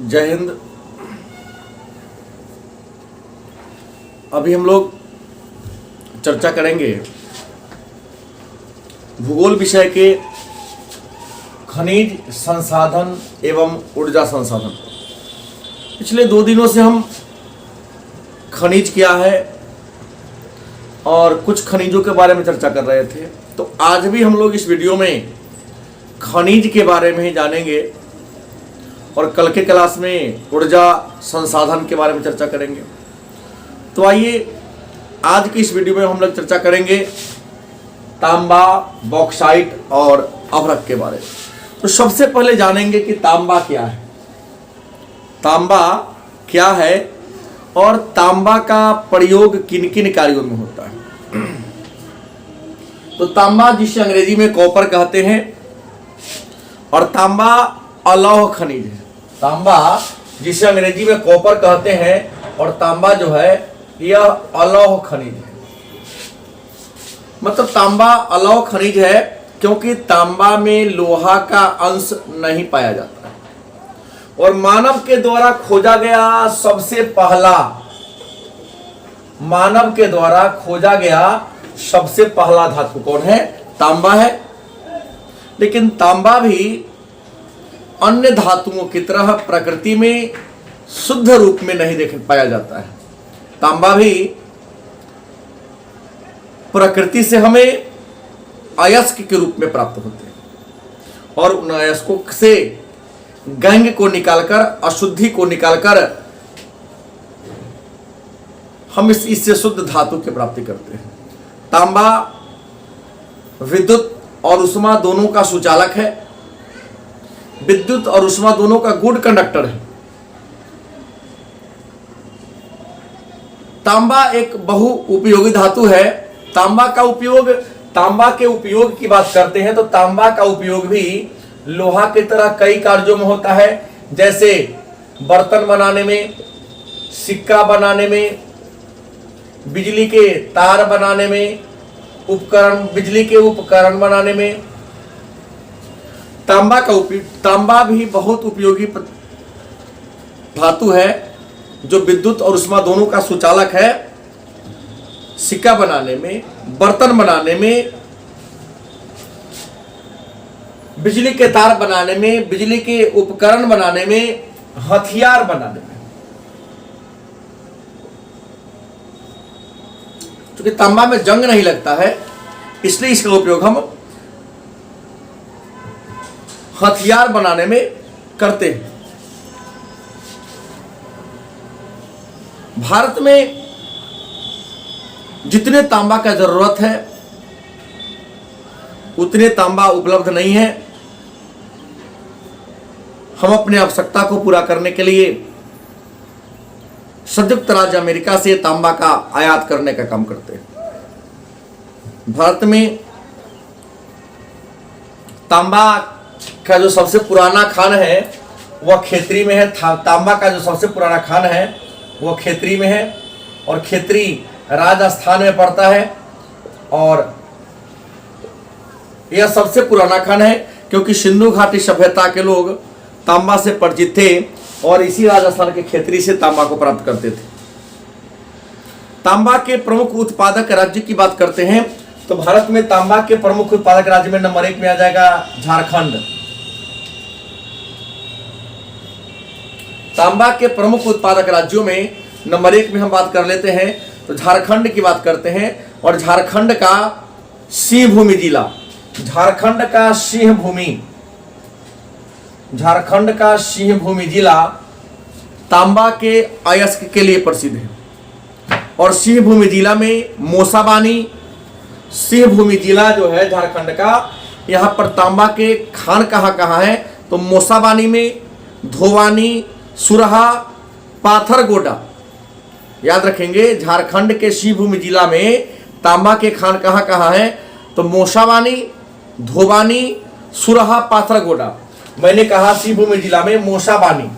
जय हिंद। अभी हम लोग चर्चा करेंगे भूगोल विषय के खनिज संसाधन एवं ऊर्जा संसाधन। पिछले 2 दिनों से हम खनिज क्या है और कुछ खनिजों के बारे में चर्चा कर रहे थे, तो आज भी हम लोग इस वीडियो में खनिज के बारे में ही जानेंगे और कल के क्लास में ऊर्जा संसाधन के बारे में चर्चा करेंगे। तो आइए आज की इस वीडियो में हम लोग चर्चा करेंगे तांबा, बॉक्साइट और अभ्रक के बारे में। तो सबसे पहले जानेंगे कि तांबा क्या है, तांबा क्या है और तांबा का प्रयोग किन किन कार्यों में होता है। तो तांबा जिसे अंग्रेजी में कॉपर कहते हैं और तांबा अलौह खनिज है। तांबा जिसे अंग्रेजी में कॉपर कहते हैं और तांबा जो है यह अलौह खनिज है। मतलब तांबा अलौह खनिज है क्योंकि तांबा में लोहा का अंश नहीं पाया जाता है। और मानव के द्वारा खोजा गया सबसे पहला धातु कौन है? तांबा है। लेकिन तांबा भी अन्य धातुओं की तरह प्रकृति में शुद्ध रूप में नहीं देख पाया जाता है। तांबा भी प्रकृति से हमें अयस्क के रूप में प्राप्त होते हैं और उन अयस्कों से गंग को निकालकर, अशुद्धि को निकालकर हम इससे शुद्ध धातु की प्राप्ति करते हैं। तांबा विद्युत और उष्मा दोनों का सुचालक है, विद्युत और उष्मा दोनों का गुड कंडक्टर है। तांबा एक बहु उपयोगी धातु है। तांबा के उपयोग की बात करते हैं तो तांबा का उपयोग भी लोहा की तरह कई कार्यों में होता है, जैसे बर्तन बनाने में, सिक्का बनाने में, बिजली के तार बनाने में, बिजली के उपकरण बनाने में। तांबा भी बहुत उपयोगी धातु है जो विद्युत और उष्मा दोनों का सुचालक है। सिक्का बनाने में, बर्तन बनाने में, बिजली के तार बनाने में, बिजली के उपकरण बनाने में, हथियार बनाने में। क्योंकि तांबा में जंग नहीं लगता है इसलिए इसका उपयोग हम हथियार बनाने में करते हैं। भारत में जितने तांबा का जरूरत है उतने तांबा उपलब्ध नहीं है। हम अपने आवश्यकता को पूरा करने के लिए संयुक्त राज्य अमेरिका से तांबा का आयात करने का काम करते हैं। भारत में तांबा का जो सबसे पुराना खान है वह खेतरी में है। तांबा का जो सबसे पुराना खान है वह खेतरी में है और खेतरी राजस्थान में पड़ता है। और यह सबसे पुराना खान है क्योंकि सिंधु घाटी सभ्यता के लोग तांबा से परिचित थे और इसी राजस्थान के खेतरी से तांबा को प्राप्त करते थे। तांबा के प्रमुख उत्पादक राज्य की बात करते हैं तो भारत में तांबा के प्रमुख उत्पादक राज्य में नंबर 1 में आ जाएगा झारखंड। तांबा के प्रमुख उत्पादक राज्यों में नंबर 1 में हम बात कर लेते हैं तो झारखंड की बात करते हैं। और झारखंड का सिंहभूमि जिला, झारखंड का सिंहभूमि जिला तांबा के अयस्क के लिए प्रसिद्ध है। और सिंहभूमि जिला में मोसाबानी, सिंहभूमि जिला जो है झारखंड का, यहाँ पर तांबा के खान कहाँ है तो मोसाबानी में, धोवानी, सुरहा, पाथरगोडा। याद रखेंगे झारखंड के सिंहभूमि जिला में तांबा के खान कहाँ है तो मोसाबानी, धोबानी, सुरहा, पाथरगोडा। मैंने कहा सिंहभूमि जिला में मोसाबानी,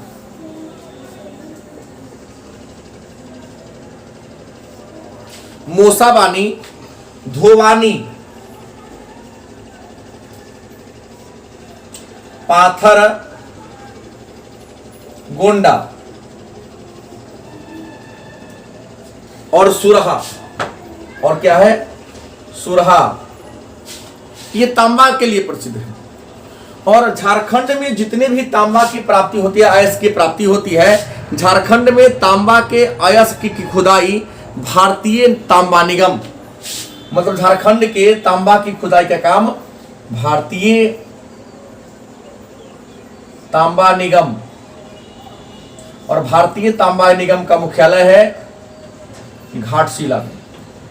धोवानी, पाथर गोंडा और सुरहा, और क्या है, सुरहा, ये तांबा के लिए प्रसिद्ध है। और झारखंड में जितने भी तांबा की प्राप्ति होती है, अयस्क की प्राप्ति होती है, झारखंड में तांबा के अयस्क की खुदाई भारतीय तांबा निगम, मतलब झारखंड के तांबा की खुदाई का काम भारतीय तांबा निगम, और भारतीय तांबा निगम का मुख्यालय है घाटशिला में।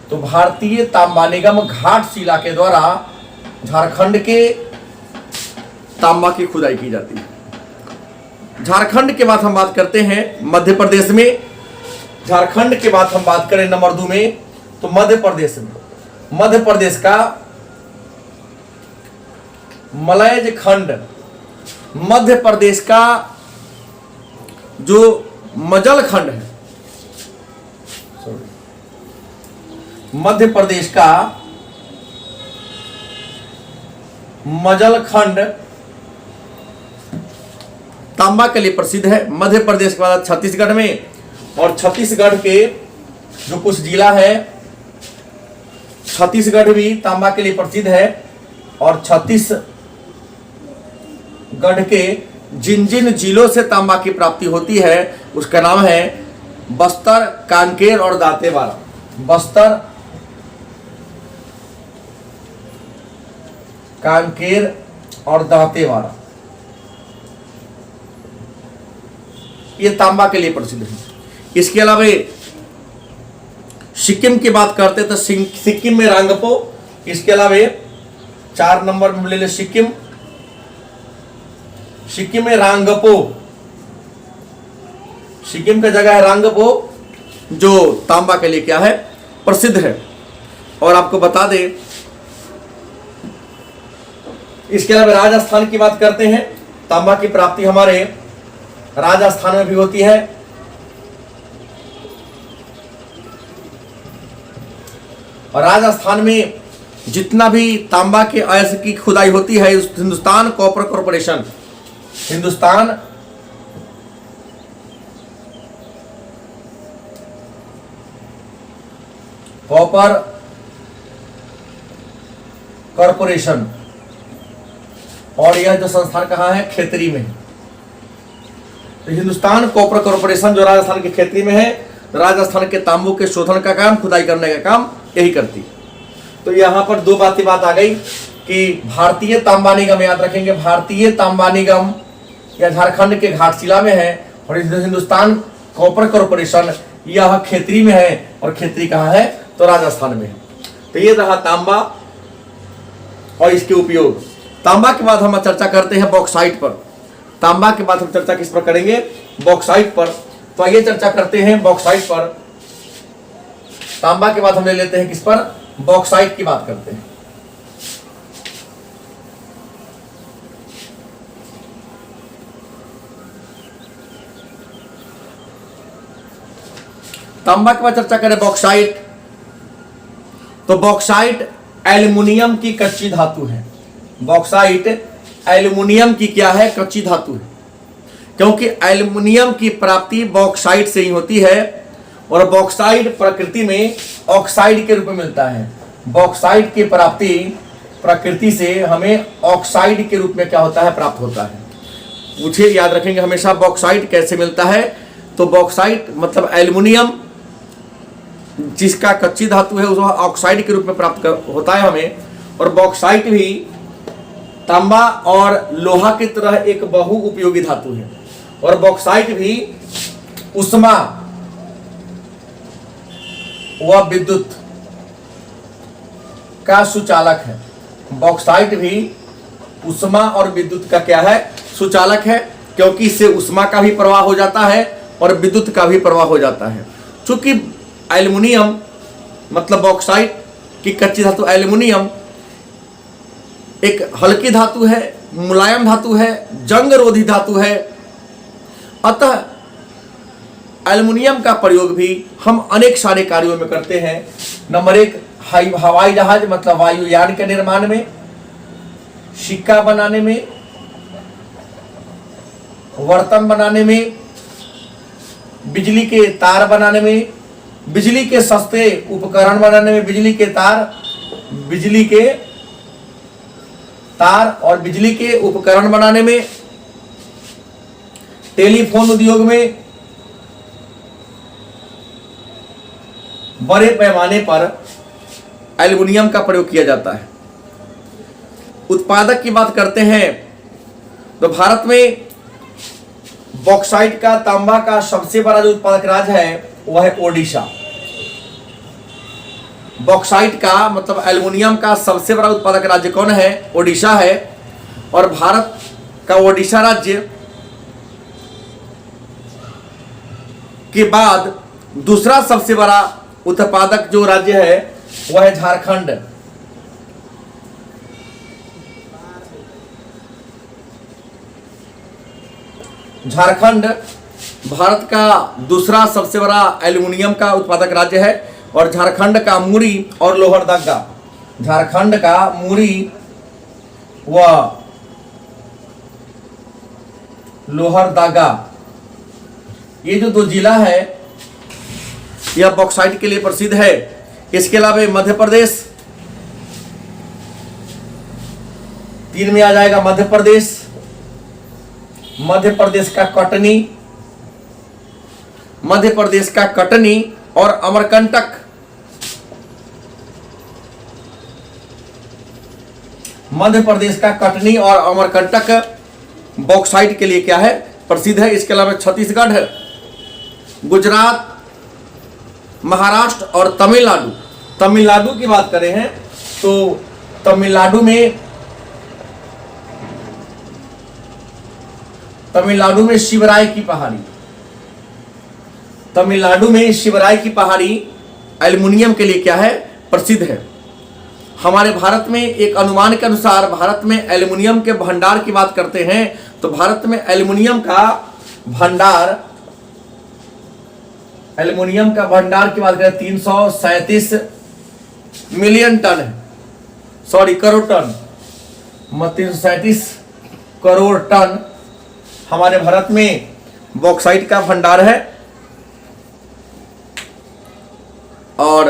तो भारतीय तांबा निगम घाटशिला के द्वारा झारखंड के तांबा की खुदाई की जाती है। झारखंड के बाद हम बात करते हैं मध्य प्रदेश में। झारखंड के बाद हम बात करें नंबर 2 में, तो मध्य प्रदेश में, मध्य प्रदेश का मलयज खंड, मध्य प्रदेश का जो मजल खंड है, मध्य प्रदेश का मजल खंड तांबा के लिए प्रसिद्ध है। मध्य प्रदेश के बाद छत्तीसगढ़ में, और छत्तीसगढ़ के जो कुछ जिला है, छत्तीसगढ़ भी तांबा के लिए प्रसिद्ध है। और छत्तीसगढ़ के जिन जिन जिलों से तांबा की प्राप्ति होती है उसका नाम है बस्तर, कांकेर और दांतेवाड़ा। बस्तर, कांकेर और दांतेवाड़ा ये तांबा के लिए प्रसिद्ध है। इसके अलावा सिक्किम की बात करते तो सिक्किम में रांगपो। इसके अलावा 4 नंबर में ले ले सिक्किम, सिक्किम में रांगपो, सिक्किम का जगह है रांगपो जो तांबा के लिए क्या है, प्रसिद्ध है। और आपको बता दें, इसके अलावा राजस्थान की बात करते हैं, तांबा की प्राप्ति हमारे राजस्थान में भी होती है। और राजस्थान में जितना भी तांबा के अयस्क की खुदाई होती है, Hindustan copper corporation, Hindustan copper corporation, और यह जो संस्थान कहाँ है, खेतरी में। तो हिंदुस्तान कॉपर कॉरपोरेशन जो राजस्थान के खेतरी में है, राजस्थान के तांबू के शोधन का काम, खुदाई करने का काम यही करती है। तो यहाँ पर 2 बात आ गई कि भारतीय तांबा निगम, याद रखेंगे भारतीय तांबा निगम या झारखंड के घाटशिला में है, और हिंदुस्तान कॉपर कॉरपोरेशन यह खेतरी में है, और खेतरी कहाँ है, तो राजस्थान में है। तो ये रहा तांबा और इसके उपयोग। तांबा के बाद हम चर्चा करते हैं बॉक्साइट पर। तांबा के बाद हम चर्चा किस पर करेंगे, बॉक्साइट पर। तो आइए चर्चा करते हैं बॉक्साइट पर। तांबा के बाद हम ले लेते हैं किस पर, बॉक्साइट की बात करते हैं। तांबा के बाद चर्चा करें बॉक्साइट। तो बॉक्साइट एल्युमिनियम की कच्ची धातु है। बॉक्साइट एल्युमिनियम की क्या है, कच्ची धातु है, क्योंकि एल्युमिनियम की प्राप्ति बॉक्साइट से ही होती है। और बॉक्साइट प्रकृति में ऑक्साइड के रूप में मिलता है। बॉक्साइट की प्राप्ति प्रकृति से हमें ऑक्साइड के रूप में क्या होता है, प्राप्त होता है। पूछे, याद रखेंगे हमेशा, बॉक्साइट कैसे मिलता है। तो बॉक्साइट मतलब एल्युमिनियम जिसका कच्ची धातु है, उसको ऑक्साइड के रूप में प्राप्त होता है हमें। और बॉक्साइट भी तांबा और लोहा की तरह एक बहु उपयोगी धातु है। और बॉक्साइट भी उष्मा व विद्युत का सुचालक है। बॉक्साइट भी उष्मा और विद्युत का क्या है, सुचालक है, क्योंकि इससे उष्मा का भी प्रवाह हो जाता है और विद्युत का भी प्रवाह हो जाता है। चूंकि एल्युमिनियम मतलब बॉक्साइट की कच्ची धातु एल्युमिनियम एक हल्की धातु है, मुलायम धातु है, जंग रोधी धातु है। अतः एल्युमिनियम का प्रयोग भी हम अनेक सारे कार्यों में करते हैं। नंबर 1, हवाई जहाज मतलब वायुयान के निर्माण में, सिक्का बनाने में, बर्तन बनाने में, बिजली के तार बनाने में, बिजली के सस्ते उपकरण बनाने में, बिजली के तार और बिजली के उपकरण बनाने में, टेलीफोन उद्योग में बड़े पैमाने पर एल्युमिनियम का प्रयोग किया जाता है। उत्पादक की बात करते हैं तो भारत में बॉक्साइट का, तांबा का सबसे बड़ा जो उत्पादक राज्य है वह है ओडिशा। बॉक्साइट का मतलब एल्युमिनियम का सबसे बड़ा उत्पादक राज्य कौन है? ओडिशा है। और भारत का ओडिशा राज्य के बाद दूसरा सबसे बड़ा उत्पादक जो राज्य है वह है झारखंड। झारखंड भारत का दूसरा सबसे बड़ा एल्युमिनियम का उत्पादक राज्य है और झारखंड का मुरी और लोहरदगा, झारखंड का मुरी व लोहरदगा, ये जो दो जिला है यह बॉक्साइट के लिए प्रसिद्ध है। इसके अलावा मध्य प्रदेश, 3 में आ जाएगा मध्य प्रदेश, मध्य प्रदेश का कटनी, मध्य प्रदेश का कटनी और अमरकंटक, मध्य प्रदेश का कटनी और अमरकंटक बॉक्साइट के लिए क्या है? प्रसिद्ध है। इसके अलावा छत्तीसगढ़, गुजरात, महाराष्ट्र और तमिलनाडु, तमिलनाडु की बात करें हैं तो तमिलनाडु में शिवराय की पहाड़ी, तमिलनाडु में शिवराय की पहाड़ी एल्युमिनियम के लिए क्या है? प्रसिद्ध है। हमारे भारत में एक अनुमान के अनुसार भारत में एल्युमिनियम के भंडार की बात करते हैं तो भारत में एल्युमिनियम का भंडार की बात करें 337 मिलियन टन है, sorry crore ton, 337 crore ton हमारे भारत में बॉक्साइट का भंडार है। और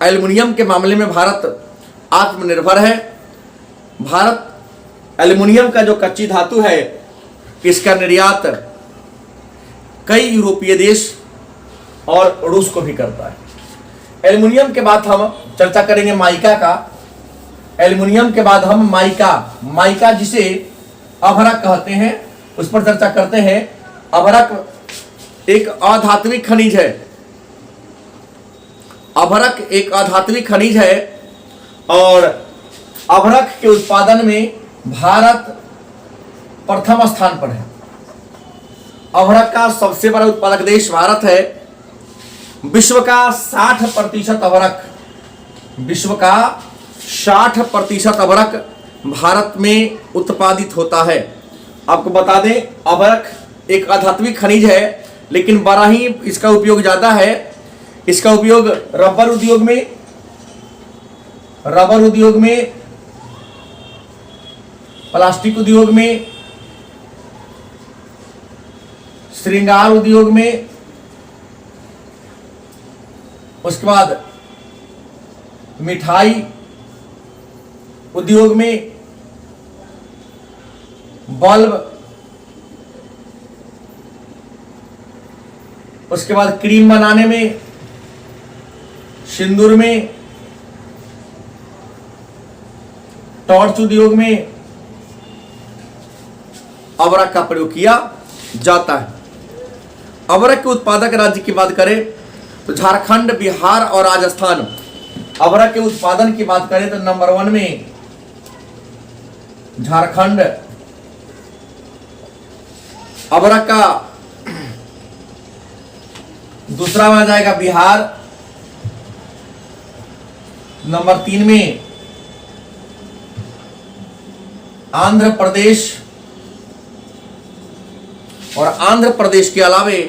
एल्युमिनियम के मामले में भारत आत्मनिर्भर है। भारत एल्युमिनियम का जो कच्ची धातु है इसका निर्यात कई यूरोपीय देश और रूस को भी करता है। एल्युमिनियम के बाद हम चर्चा करेंगे माइका का। एल्युमिनियम के बाद हम माइका जिसे अभ्रक कहते हैं उस पर चर्चा करते हैं। अभ्रक एक अधात्विक खनिज है, अभ्रक एक अधात्विक खनिज है और अभ्रक के उत्पादन में भारत प्रथम स्थान पर है। अभ्रक का सबसे बड़ा उत्पादक देश भारत है। विश्व का 60% अभ्रक, विश्व का 60% अभ्रक भारत में उत्पादित होता है। आपको बता दें अभ्रक एक अधात्विक खनिज है लेकिन बड़ा ही इसका उपयोग ज्यादा है। इसका उपयोग रबर उद्योग में, प्लास्टिक उद्योग में, श्रृंगार उद्योग में, उसके बाद मिठाई उद्योग में, बल्ब, उसके बाद क्रीम बनाने में, सिंदूर में, टॉर्च उद्योग में अभ्रक का प्रयोग किया जाता है। अभ्रक के उत्पादक राज्य की बात करें तो झारखंड, बिहार और राजस्थान। अभ्रक के उत्पादन की बात करें तो नंबर 1 में झारखंड, अभ्रक का दूसरा में आ जाएगा बिहार, नंबर 3 में आंध्र प्रदेश और आंध्र प्रदेश के अलावे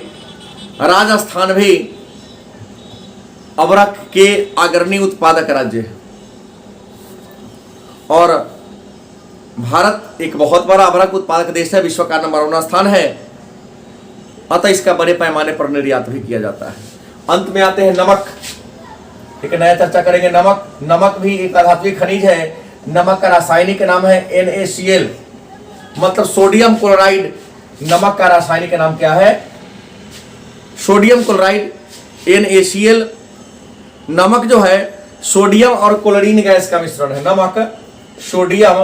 राजस्थान भी अभ्रक के अग्रणी उत्पादक राज्य है। और भारत एक बहुत बड़ा अभ्रक उत्पादक देश है, विश्व का नंबर 1 स्थान है। अतः इसका बड़े पैमाने पर निर्यात भी किया जाता है। अंत में आते हैं नमक। एक नया चर्चा करेंगे नमक। नमक भी एक अधात्विक खनिज है। नमक का रासायनिक नाम है NaCl, मतलब सोडियम क्लोराइड। नमक का रासायनिक नाम क्या है? Sodium chloride, NaCl। नमक जो है सोडियम और क्लोरीन गैस का मिश्रण है। नमक सोडियम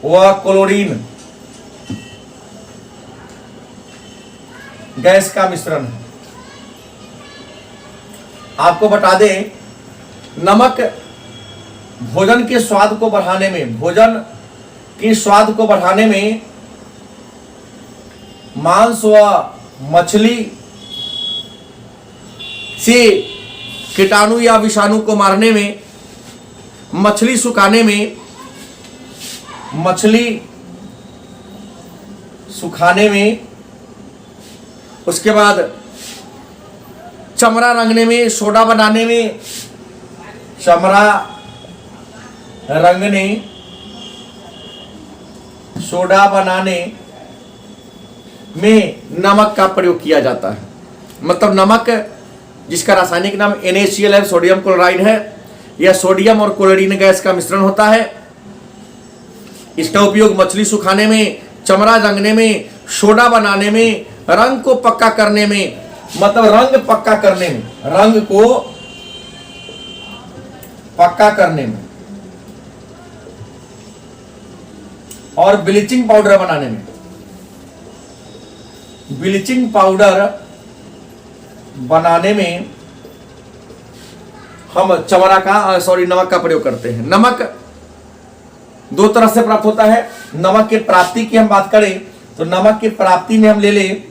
व क्लोरीन गैस का मिश्रण है। आपको बता दें, नमक भोजन के स्वाद को बढ़ाने में, भोजन के स्वाद को बढ़ाने में, मांस व मछली से कीटाणु या विषाणु को मारने में, मछली सुखाने में, मछली सुखाने में, उसके बाद चमड़ा रंगने में, सोडा बनाने में, चमड़ा रंगने, सोडा बनाने में नमक का प्रयोग किया जाता है। मतलब नमक जिसका रासायनिक नाम NaCl है, सोडियम क्लोराइड है, यह सोडियम और क्लोरीन गैस का मिश्रण होता है। इसका उपयोग मछली सुखाने में, चमड़ा रंगने में, सोडा बनाने में, रंग को पक्का करने में, मतलब रंग पक्का करने में, रंग को पक्का करने में, और ब्लीचिंग पाउडर बनाने में। ब्लीचिंग पाउडर बनाने में हम चमड़ा का नमक का प्रयोग करते हैं। नमक दो तरह से प्राप्त होता है। नमक के प्राप्ति की हम बात करें तो नमक की प्राप्ति में हम ले लें,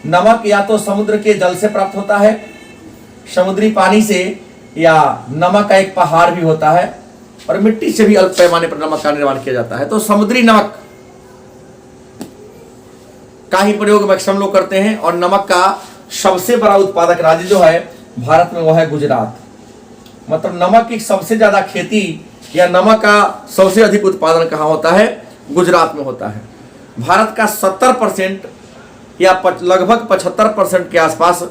नमक या तो समुद्र के जल से प्राप्त होता है, समुद्री पानी से, या नमक का एक पहाड़ भी होता है, और मिट्टी से भी अल्प पैमाने पर नमक का निर्माण किया जाता है। तो समुद्री नमक का ही प्रयोग मैक्सिमम लोग करते हैं। और नमक का सबसे बड़ा उत्पादक राज्य जो है भारत में वो है गुजरात। मतलब नमक की सबसे ज्यादा खेती या नमक का सबसे अधिक उत्पादन कहाँ होता है? गुजरात में होता है। भारत का 70% या लगभग 75% के आसपास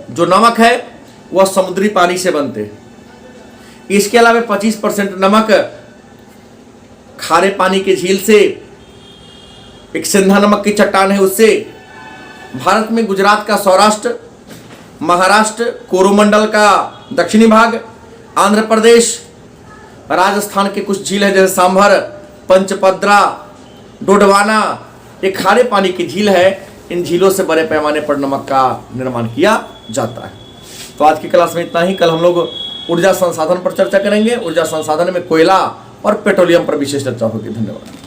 जो नमक है वह समुद्री पानी से बनते हैं। इसके अलावा 25% नमक खारे पानी के झील से, एक सिंधा नमक की चट्टान है उससे। भारत में गुजरात का सौराष्ट्र, महाराष्ट्र, कोरोमंडल का दक्षिणी भाग, आंध्र प्रदेश, राजस्थान के कुछ झील है जैसे सांभर, पंचपद्रा, डोडवाना, एक खारे पानी की झील है। इन झीलों से बड़े पैमाने पर नमक का निर्माण किया जाता है। तो आज की क्लास में इतना ही। कल हम लोग ऊर्जा संसाधन पर चर्चा करेंगे। ऊर्जा संसाधन में कोयला और पेट्रोलियम पर विशेष चर्चा होगी। धन्यवाद।